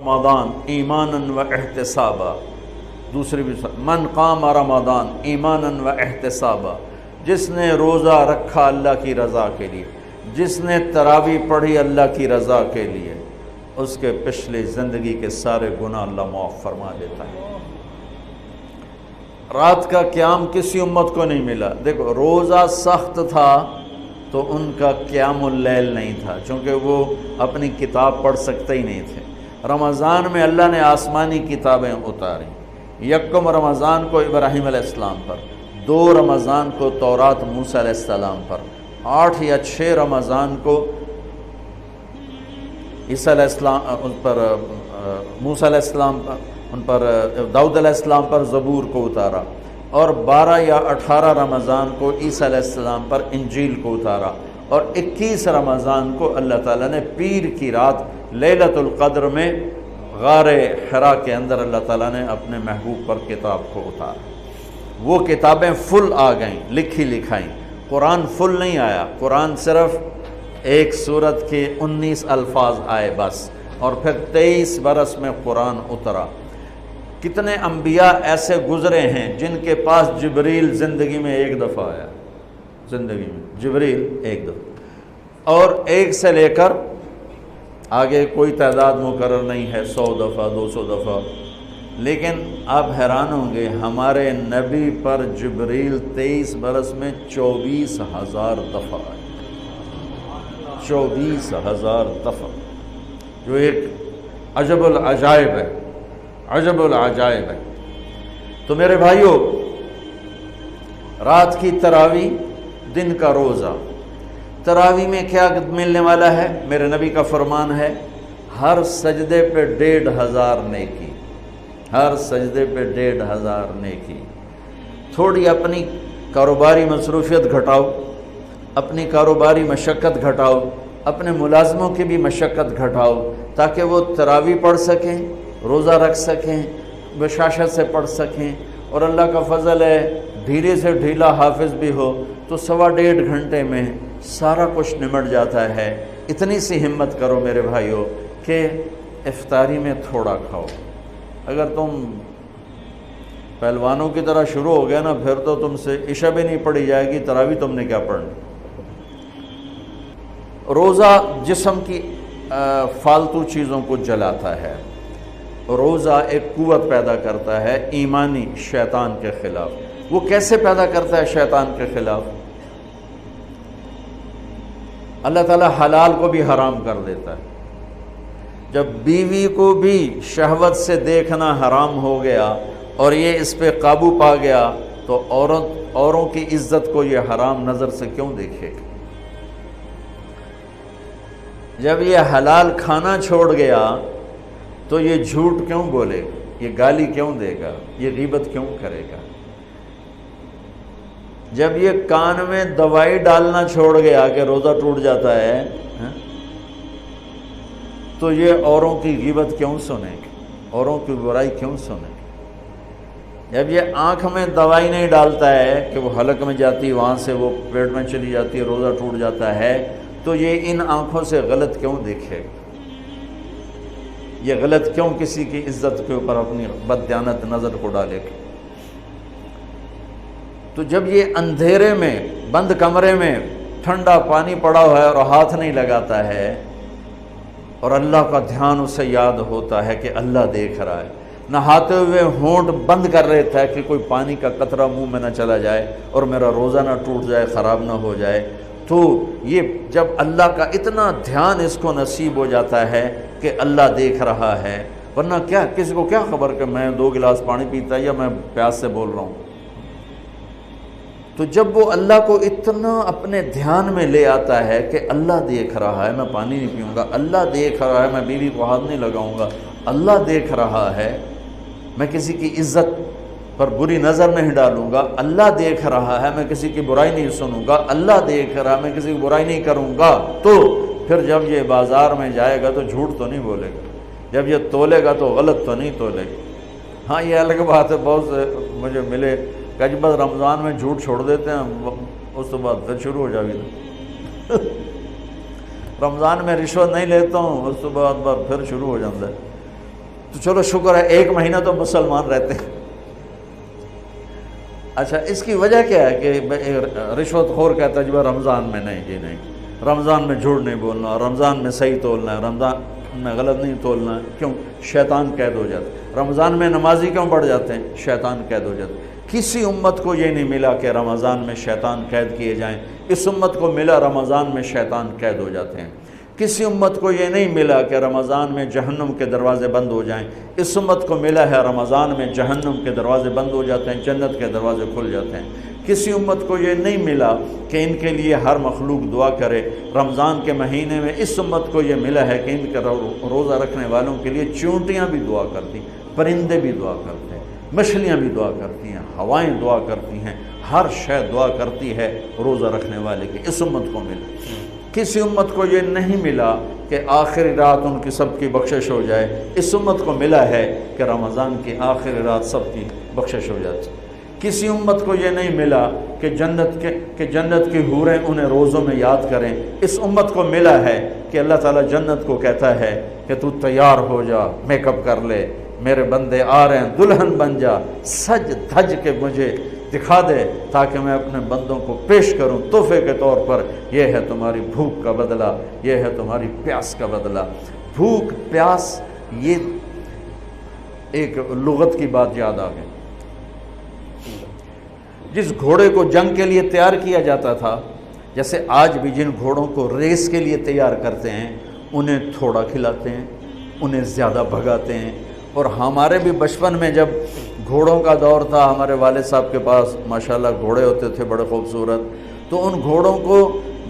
رمضان ایمانا و احتسابا، دوسری بھی من قام رمضان ایمانا و احتسابا، جس نے روزہ رکھا اللہ کی رضا کے لیے، جس نے تراویح پڑھی اللہ کی رضا کے لیے، اس کے پچھلی زندگی کے سارے گناہ اللہ معاف فرما دیتا ہے۔ رات کا قیام کسی امت کو نہیں ملا۔ دیکھو روزہ سخت تھا تو ان کا قیام اللیل نہیں تھا، چونکہ وہ اپنی کتاب پڑھ سکتے ہی نہیں تھے۔ رمضان میں اللہ نے آسمانی کتابیں اتاری، یکم رمضان کو ابراہیم علیہ السلام پر، 2 رمضان کو تورات موسیٰ علیہ السلام پر، 8 یا 6 رمضان کو عیسیٰ علیہ السلام ان پر، موسیٰ علیہ السلام پر، ان پر داؤد علیہ السلام پر زبور کو اتارا، اور 12 یا 18 رمضان کو عیسیٰ علیہ السلام پر انجیل کو اتارا، اور 21 رمضان کو اللہ تعالیٰ نے پیر کی رات لیلۃ القدر میں غار حرا کے اندر اللہ تعالیٰ نے اپنے محبوب پر کتاب کو اتارا۔ وہ کتابیں فل آ گئیں، لکھی لکھائیں۔ قرآن فل نہیں آیا، قرآن صرف ایک سورت کے 19 الفاظ آئے بس، اور پھر 23 برس میں قرآن اترا۔ کتنے انبیاء ایسے گزرے ہیں جن کے پاس جبریل زندگی میں ایک دفعہ آیا، زندگی میں جبریل ایک دفعہ، اور 1 سے لے کر آگے کوئی تعداد مقرر نہیں ہے، 100 دفعہ 200 دفعہ، لیکن آپ حیران ہوں گے ہمارے نبی پر جبریل 23 برس میں 24,000 دفعہ آئے، 24,000 دفعہ، جو ایک عجب العجائب ہے، عجب العجائب ہے۔ تو میرے بھائیوں، رات کی تراویح، دن کا روزہ، تراویح میں کیا ملنے والا ہے؟ میرے نبی کا فرمان ہے ہر سجدے پہ 1,500 نیکی، ہر سجدے پہ 1,500 نیکی۔ تھوڑی اپنی کاروباری مصروفیت گھٹاؤ، اپنی کاروباری مشقت گھٹاؤ، اپنے ملازموں کی بھی مشقت گھٹاؤ، تاکہ وہ تراویح پڑھ سکیں، روزہ رکھ سکیں، بشاشت سے پڑھ سکیں، اور اللہ کا فضل ہے ڈھیلے سے ڈھیلا حافظ بھی ہو تو 1.5 گھنٹے میں سارا کچھ نمٹ جاتا ہے۔ اتنی سی ہمت کرو میرے بھائیوں کہ افطاری میں تھوڑا کھاؤ۔ اگر تم پہلوانوں کی طرح شروع ہو گیا نا، پھر تو تم سے عشاء بھی نہیں پڑھی جائے گی، تراویح تم نے کیا پڑھنی۔ روزہ جسم کی فالتو چیزوں کو جلاتا ہے، روزہ ایک قوت پیدا کرتا ہے ایمانی شیطان کے خلاف۔ وہ کیسے پیدا کرتا ہے شیطان کے خلاف؟ اللہ تعالیٰ حلال کو بھی حرام کر دیتا ہے۔ جب بیوی کو بھی شہوت سے دیکھنا حرام ہو گیا اور یہ اس پہ قابو پا گیا تو اوروں کی عزت کو یہ حرام نظر سے کیوں دیکھے گا؟ جب یہ حلال کھانا چھوڑ گیا تو یہ جھوٹ کیوں بولے گا، یہ گالی کیوں دے گا، یہ غیبت کیوں کرے گا؟ جب یہ کان میں دوائی ڈالنا چھوڑ گیا کہ روزہ ٹوٹ جاتا ہے تو یہ اوروں کی غیبت کیوں سنے گا، اوروں کی برائی کیوں سنے گا؟ جب یہ آنکھ میں دوائی نہیں ڈالتا ہے کہ وہ حلق میں جاتی، وہاں سے وہ پیٹ میں چلی جاتی ہے، روزہ ٹوٹ جاتا ہے، تو یہ ان آنکھوں سے غلط کیوں دیکھے گا؟ یہ غلط کیوں کسی کی عزت کے اوپر اپنی بددیانت نظر کو ڈالے گا؟ تو جب یہ اندھیرے میں بند کمرے میں ٹھنڈا پانی پڑا ہوا ہے اور ہاتھ نہیں لگاتا ہے اور اللہ کا دھیان اسے یاد ہوتا ہے کہ اللہ دیکھ رہا ہے، نہاتے ہوئے ہونٹ بند کر لیتا ہے کہ کوئی پانی کا قطرہ منہ میں نہ چلا جائے اور میرا روزہ نہ ٹوٹ جائے، خراب نہ ہو جائے، تو یہ جب اللہ کا اتنا دھیان اس کو نصیب ہو جاتا ہے کہ اللہ دیکھ رہا ہے، ورنہ کیا کسی کو کیا خبر کہ میں 2 گلاس پانی پیتا ہے یا میں پیاس سے بول رہا ہوں۔ تو جب وہ اللہ کو اتنا اپنے دھیان میں لے آتا ہے کہ اللہ دیکھ رہا ہے، میں پانی نہیں پیوں گا، اللہ دیکھ رہا ہے، میں بیوی کو ہاتھ نہیں لگاؤں گا، اللہ دیکھ رہا ہے، میں کسی کی عزت پر بری نظر نہیں ڈالوں گا، اللہ دیکھ رہا ہے، میں کسی کی برائی نہیں سنوں گا، اللہ دیکھ رہا ہے، میں کسی کی برائی نہیں کروں گا، تو پھر جب یہ بازار میں جائے گا تو جھوٹ تو نہیں بولے گا، جب یہ تولے گا تو غلط تو نہیں تولے گا۔ ہاں یہ الگ بات ہے، بہت سے مجھے ملے کہ جب بس رمضان میں جھوٹ چھوڑ دیتے ہیں، اس کے بعد پھر شروع ہو جائے گا۔ رمضان میں رشوت نہیں لیتا ہوں، اس کے بعد پھر شروع ہو جاتا ہے۔ تو چلو شکر ہے 1 مہینہ تو مسلمان رہتے ہیں۔ اچھا اس کی وجہ کیا ہے کہ رشوت خور کہتا ہے جی رمضان میں نہیں جی نہیں، رمضان میں جھوٹ نہیں بولنا، رمضان میں صحیح تولنا ہے، رمضان میں غلط نہیں تولنا ہے۔ کیوں؟ شیطان قید ہو جاتا ہے۔ رمضان میں نمازی کیوں بڑھ جاتے ہیں؟ شیطان قید ہو جاتا ہے۔ کسی امت کو یہ نہیں ملا کہ رمضان میں شیطان قید کیے جائیں، اس امت کو ملا رمضان میں شیطان قید ہو جاتے ہیں۔ کسی امت کو یہ نہیں ملا کہ رمضان میں جہنم کے دروازے بند ہو جائیں، اس امت کو ملا ہے رمضان میں جہنم کے دروازے بند ہو جاتے ہیں، جنت کے دروازے کھل جاتے ہیں۔ کسی امت کو یہ نہیں ملا کہ ان کے لیے ہر مخلوق دعا کرے، رمضان کے مہینے میں اس امت کو یہ ملا ہے کہ ان کے روزہ رکھنے والوں کے لیے چونٹیاں بھی دعا کرتی، پرندے بھی دعا کرتے ہیں، مچھلیاں بھی دعا کرتی ہیں، ہوائیں دعا کرتی ہیں، ہر شے دعا کرتی ہے روزہ رکھنے والے کی۔ اس امت کو ملا۔ کسی امت کو یہ نہیں ملا کہ آخری رات ان کی سب کی بخشش ہو جائے، اس امت کو ملا ہے کہ رمضان کی آخری رات سب کی بخشش ہو جاتی۔ کسی امت کو یہ نہیں ملا کہ جنت کی حوریں انہیں روزوں میں یاد کریں، اس امت کو ملا ہے کہ اللہ تعالیٰ جنت کو کہتا ہے کہ تو تیار ہو جا، میک اپ کر لے، میرے بندے آ رہے ہیں، دلہن بن جا، سج دھج کے مجھے دکھا دے تاکہ میں اپنے بندوں کو پیش کروں تحفے کے طور پر۔ یہ ہے تمہاری بھوک کا بدلہ، یہ ہے تمہاری پیاس کا بدلہ۔ بھوک پیاس، یہ ایک لغت کی بات یاد آ گئی۔ جس گھوڑے کو جنگ کے لیے تیار کیا جاتا تھا، جیسے آج بھی جن گھوڑوں کو ریس کے لیے تیار کرتے ہیں، انہیں تھوڑا کھلاتے ہیں، انہیں زیادہ بھگاتے ہیں۔ اور ہمارے بھی بچپن میں جب گھوڑوں کا دور تھا، ہمارے والد صاحب کے پاس ماشاءاللہ گھوڑے ہوتے تھے بڑے خوبصورت، تو ان گھوڑوں کو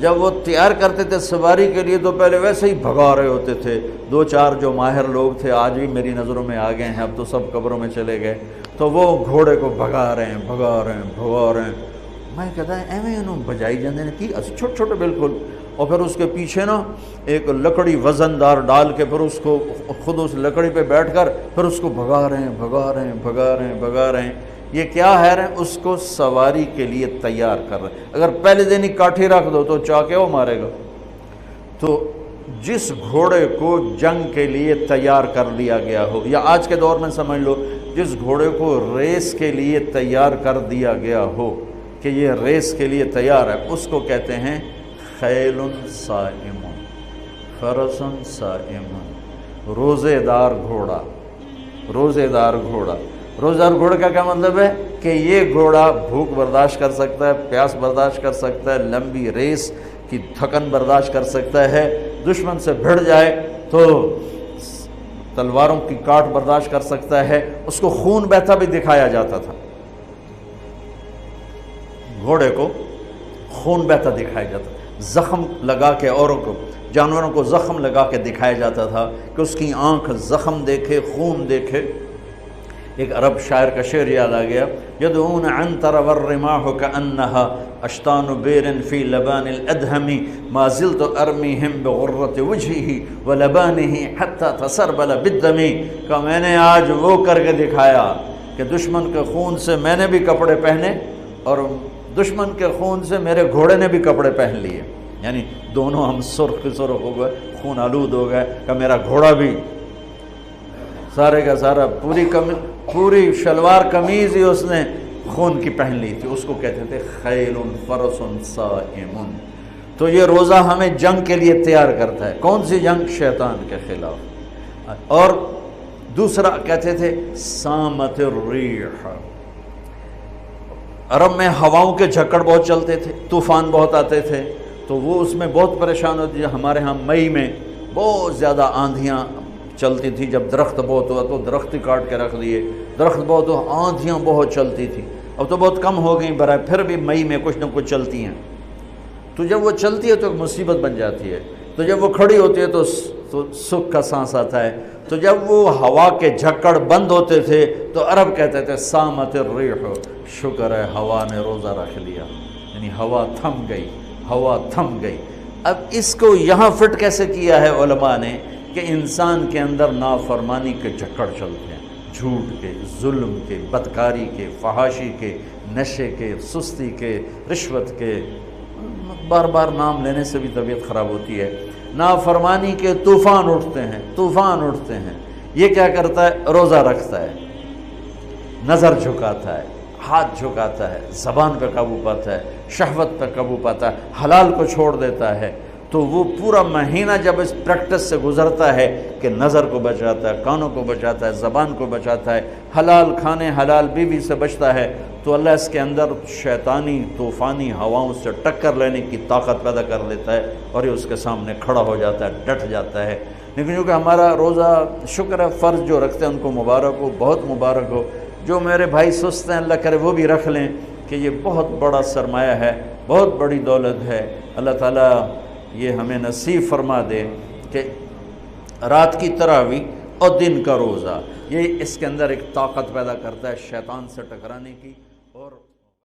جب وہ تیار کرتے تھے سواری کے لیے تو پہلے ویسے ہی بھگا رہے ہوتے تھے۔ 2-4 جو ماہر لوگ تھے آج بھی میری نظروں میں آ گئے ہیں، اب تو سب قبروں میں چلے گئے، تو وہ گھوڑے کو بھگا رہے ہیں۔ میں کہتا ہے ایویں انہوں بجائی جاندے نے کی چھوٹے چھوٹے بالکل، اور پھر اس کے پیچھے نا ایک لکڑی وزن دار ڈال کے پھر اس کو خود اس لکڑی پہ بیٹھ کر پھر اس کو بھگا رہے ہیں۔ یہ کیا ہے رہے ہیں؟ اس کو سواری کے لیے تیار کر رہے ہیں۔ اگر پہلے دن ہی کاٹھی رکھ دو تو چاکے وہ مارے گا۔ تو جس گھوڑے کو جنگ کے لیے تیار کر لیا گیا ہو، یا آج کے دور میں سمجھ لو جس گھوڑے کو ریس کے لیے تیار کر دیا گیا ہو کہ یہ ریس کے لیے تیار ہے، اس کو کہتے ہیں خیل صائم، فرس صائم، روزے دار گھوڑا۔ روزے دار گھوڑا کا کیا مطلب ہے؟ کہ یہ گھوڑا بھوک برداشت کر سکتا ہے، پیاس برداشت کر سکتا ہے، لمبی ریس کی تھکن برداشت کر سکتا ہے، دشمن سے بھڑ جائے تو تلواروں کی کاٹ برداشت کر سکتا ہے۔ اس کو خون بہتا بھی دکھایا جاتا تھا، گھوڑے کو خون بہتا دکھایا جاتا، زخم لگا کے اوروں کو، جانوروں کو زخم لگا کے دکھایا جاتا تھا کہ اس کی آنکھ زخم دیکھے، خون دیکھے۔ ایک عرب شاعر کا شعر یاد آ گیا، یدعون عنتر والرماح كأنها اشتان بیر فی لبان الادہم ما زلت ارمیہم بغرۃ وجہہ ولبانہ حتی تسربل بالدم۔ کہ میں نے آج وہ کر کے دکھایا کہ دشمن کے خون سے میں نے بھی کپڑے پہنے اور دشمن کے خون سے میرے گھوڑے نے بھی کپڑے پہن لیے، یعنی دونوں ہم سرخ سرخ ہو گئے، خون آلود ہو گئے، کہ میرا گھوڑا بھی سارے کا سارا پوری شلوار قمیض ہی اس نے خون کی پہن لی تھی۔ اس کو کہتے تھے خیل فرس صائم۔ تو یہ روزہ ہمیں جنگ کے لیے تیار کرتا ہے۔ کون سی جنگ؟ شیطان کے خلاف۔ اور دوسرا کہتے تھے سامت الریح۔ عرب میں ہواؤں کے جھکڑ بہت چلتے تھے، طوفان بہت آتے تھے، تو وہ اس میں بہت پریشان ہوتی تھی۔ ہمارے ہاں مئی میں بہت زیادہ آندھیاں چلتی تھی، جب درخت بہت ہوا تو درخت ہی کاٹ کے رکھ دیے، درخت بہت ہوا، آندھیاں بہت چلتی تھی۔ اب تو بہت کم ہو گئیں برائے، پھر بھی مئی میں کچھ نہ کچھ چلتی ہیں۔ تو جب وہ چلتی ہے تو ایک مصیبت بن جاتی ہے، تو جب وہ کھڑی ہوتی ہے تو سکھ کا سانس آتا ہے۔ تو جب وہ ہوا کے جھکڑ بند ہوتے تھے تو عرب کہتے تھے سامت الریح، شکر ہے ہوا نے روزہ رکھ لیا، یعنی ہوا تھم گئی۔ اب اس کو یہاں فٹ کیسے کیا ہے علماء نے کہ انسان کے اندر نافرمانی کے جھکڑ چلتے ہیں، جھوٹ کے، ظلم کے، بدکاری کے، فحاشی کے، نشے کے، سستی کے، رشوت کے، بار بار نام لینے سے بھی طبیعت خراب ہوتی ہے۔ نافرمانی کے طوفان اٹھتے ہیں۔ یہ کیا کرتا ہے؟ روزہ رکھتا ہے، نظر جھکاتا ہے، ہاتھ جھکاتا ہے، زبان پہ قابو پاتا ہے، شہوت پہ قابو پاتا ہے، حلال کو چھوڑ دیتا ہے، تو وہ پورا مہینہ جب اس پریکٹس سے گزرتا ہے کہ نظر کو بچاتا ہے، کانوں کو بچاتا ہے، زبان کو بچاتا ہے، حلال کھانے حلال بیوی سے بچتا ہے، تو اللہ اس کے اندر شیطانی طوفانی ہواؤں سے ٹکر لینے کی طاقت پیدا کر لیتا ہے اور یہ اس کے سامنے کھڑا ہو جاتا ہے، ڈٹ جاتا ہے۔ لیکن چونکہ ہمارا روزہ شکر ہے فرض جو رکھتے ہیں ان کو مبارک ہو، بہت مبارک ہو۔ جو میرے بھائی سست ہیں اللہ کرے وہ بھی رکھ لیں کہ یہ بہت بڑا سرمایہ ہے، بہت بڑی دولت ہے۔ اللہ تعالیٰ یہ ہمیں نصیب فرما دے کہ رات کی تراویح اور دن کا روزہ، یہ اس کے اندر ایک طاقت پیدا کرتا ہے شیطان سے ٹکرانے کی اور